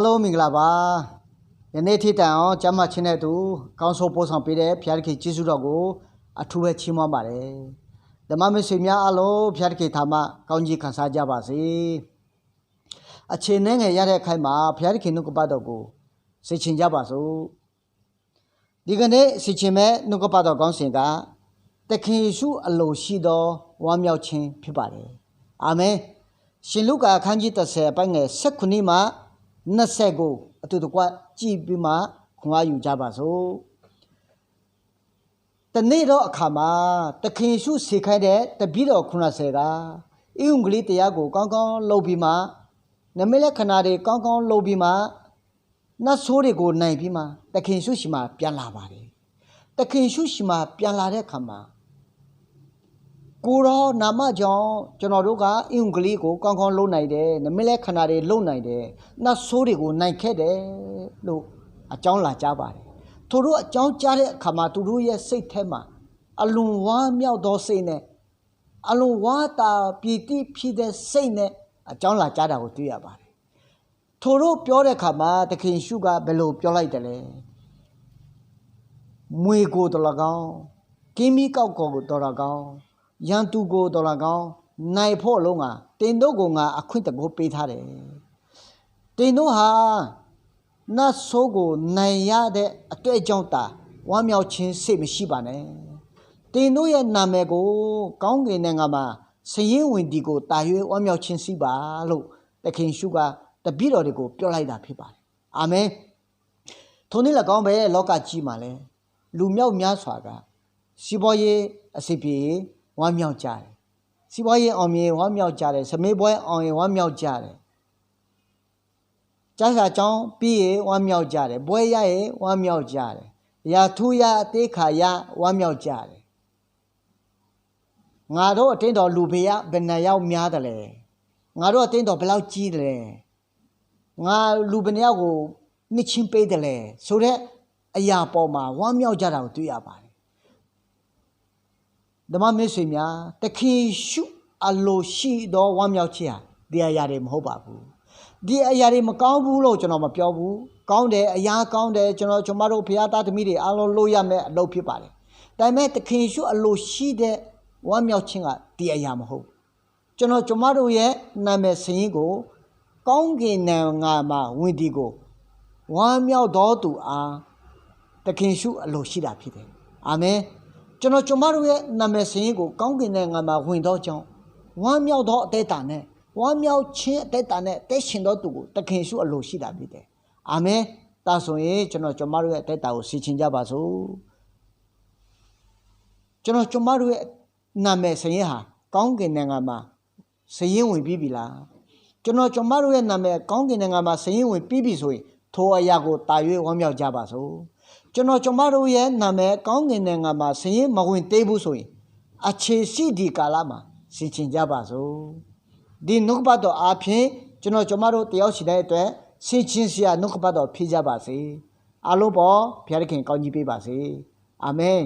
Hello မင်္ဂလာပါယနေ့ထိတိုင်အောင်ကျမချင်းတဲ့သူကောင်းဆိုပို့ဆောင်ပေးတဲ့ဖျားတခေကျေးဇူးတော်ကိုအထူးပဲချီးမွမ်းပါတယ်ဓမ္မမိတ်ဆွေများအလုံးဖျားတခေထာမကောင်းကြီးခံစားကြပါစေအခြေအနေငယ်ရတဲ့အခိုက်မှာဖျားတခေနှုတ်ကပတ်တော်ကိုသိချင်ကြပါစို့ဒီကနေ့သိချင်မဲ့နှုတ်ကပတ်တော်ကောင်းစဉ်ကတခင်ယေရှုအလိုရှိသောဝမ်းမြောက်ခြင်းဖြစ်ပါတယ်အာမင်ရှင်လုကာအခန်းကြီး30အပိုင်းငယ်19မှာ20ကိုအတူတကွကြည့်ပြီးမှခွန်အားယူကြပါစို့တနေ့တော့အခါမှာတခင်ယေရှုစေခိုင်းတဲ့တပည့်တော်90ကဣယုံကလေးတရားကိုကောင်းကောင်းလုပ်ပြီးမှနမိတ်လက္ခဏာတွေကောင်းကောင်းလုပ်ပြီးမှနတ်ဆိုးတွေကိုနိုင်ပြီးမှတခင်ယေရှုရှိမှပြန်လာပါတယ်တခင်ယေရှုရှိမှပြန်လာတဲ့အခါမှာကိုရောနာမကြောင့်ကျွန်တော်တို့ကအင်္ဂလိပ်ကိုကောင်းကောင်းလုပ်နိုင်တယ်နမိတ်လက္ခဏာတွေလုပ်နိုင်တယ်နတ်ဆိုးတွေကိုနိုင်ခဲ့တယ်လို့အကြောင်းလာကြပါတယ်သူတို့အကြောင်းကြားတဲ့အခါမှာသူတို့ရဲ့စိတ်ထဲမှာအလွန်ဝမ်းမြောက်သောစိတ်နဲ့အလွန်ဝါတာပီတိဖြစ်တဲ့စိတ်နဲ့အကြောင်းလာကြတာကိုတွေ့ရပါတယ်သူတို့ပြောတဲ့အခါမှာသခင်ယေရှုကဘယ်လိုပြောလိုက်တယ်လဲမွေကိုတော်၎င်းကင်းမီကောက်ကိုတော်၎င်းရန်သူကိုတော်၎င်းနိုင်ဖို့လုံးကတင်တို့ကငါအခွင့်တကူပေးထားတယ်တင်တို့ဟာနတ်ဆိုးကိုနိုင်ရတဲ့အတွေ့အကြုံတာဝမ်းမြောက်ခြင်းစိတ်မရှိပါနဲ့တင်တို့ရဲ့နာမည်ကိုကောင်းကင်နိုင်ငံမှာစရင်ဝင်ဒီကိုတာ၍ဝမ်းမြောက်ခြင်းရှိပါလို့သခင်ရှုကတပည့်တော်တွေကိုပြောလိုက်တာဖြစ်ပါတယ်အာမင်ထိုနည်း၎င်းပဲလောကကြီးမှာလဲလူမြောက်များစွာကစီးပွားရေးအစီအပြေဝမ်းမြောက်ကြတယ်စီးပွားရေးအောင်မြင်ဝမ်းမြောက်ကြတယ်စမေးပွဲအောင်ရင်ဝမ်းမြောက်ကြတယ်ကြားစာကြောင်းပြီးရင်ဝမ်းမြောက်ကြတယ်ပွဲရရင်ဝမ်းမြောက်ကြတယ်ရာထူးရအသေးခါရဝမ်းမြောက်ကြတယ်ငါတို့အတင်းတော်လူဘေးရဘယ်နှယောက်များတယ်လဲငါတို့အတင်းတော်ဘယ်လောက်ကြီးတယ်လဲငါလူဘယ်နှယောက်ကိုနှစ်ချင်းပေးတယ်လဲဆိုတဲ့အရာပေါ်မှာဝမ်းမြောက်ကြတာကိုတွေ့ရပါတယ်ဓမ္မမိတ်ဆွေများတခင်ရှုအလိုရှိသောဝမ်းမြောက်ခြင်းဟာဒီအရာတွေမဟုတ်ပါဘူးဒီအရာတွေမကောင်းဘူးလို့ကျွန်တော်မပြောဘူးကောင်းတယ်အရာကောင်းတယ်ကျွန်မတို့ဘုရားသားသမီးတွေအားလုံးလုပ်ရမယ့်အလုပ်ဖြစ်ပါတယ်ဒါပေမဲ့တခင်ရှုအလိုရှိတဲ့ဝမ်းမြောက်ခြင်းကဒီအရာမဟုတ်ကျွန်မတို့ရဲ့နာမည်စရင်ကိုကောင်းကင်နိုင်ငံမှာဝင်ဒီကိုဝမ်းမြောက်တော်သူအားတခင်ရှုအလိုရှိတာဖြစ်တယ်အာမင်ကျွန်မတို့ရဲ့နာမည်စရင်ကိုကောင်းကင်နိုင်ငံမှာဝင်တော့ကြောင်းဝမ်းမြောက်သောအသက်တာနဲ့ဝမ်းမြောက်ခြင်းအသက်တာနဲ့တက်ရှင်တော်သူကိုတခင်ရှုအလိုရှိတာဖြစ်တယ်အာမင်ဒါဆိုရင်ကျွန်မတို့ရဲ့အသက်တာကိုစီချင်ကြပါစို့ကျွန်မတို့ရဲ့နာမည်စရင်ဟာကောင်းကင်နိုင်ငံမှာစရင်ဝင်ပြီးပြီလားကျွန်မတို့ရဲ့နာမည်ကောင်းကင်နိုင်ငံမှာစရင်ဝင်ပြီးပြီဆိုရင်ထိုအရာကိုတာ၍ဝမ်းမြောက်ကြပါစို့ကျွန်မတို့ရဲ့နာမည်ကောင်းကင်နိုင်ငံမှာစရင်မဝင်သေးဘူးဆိုရင်အခြေရှိဒီကာလမှာစီချင်ကြပါစို့ဒီနှုတ်ပတ်တော်အားဖြင့်ကျွန်မတို့တယောက်စီတဲ့အတွက်စီချင်စရာနှုတ်ပတ်တော်ဖြစ်ကြပါစေအားလုံးပေါ်ဘုရားသခင်ကောင်းကြီးပေးပါစေအာမင်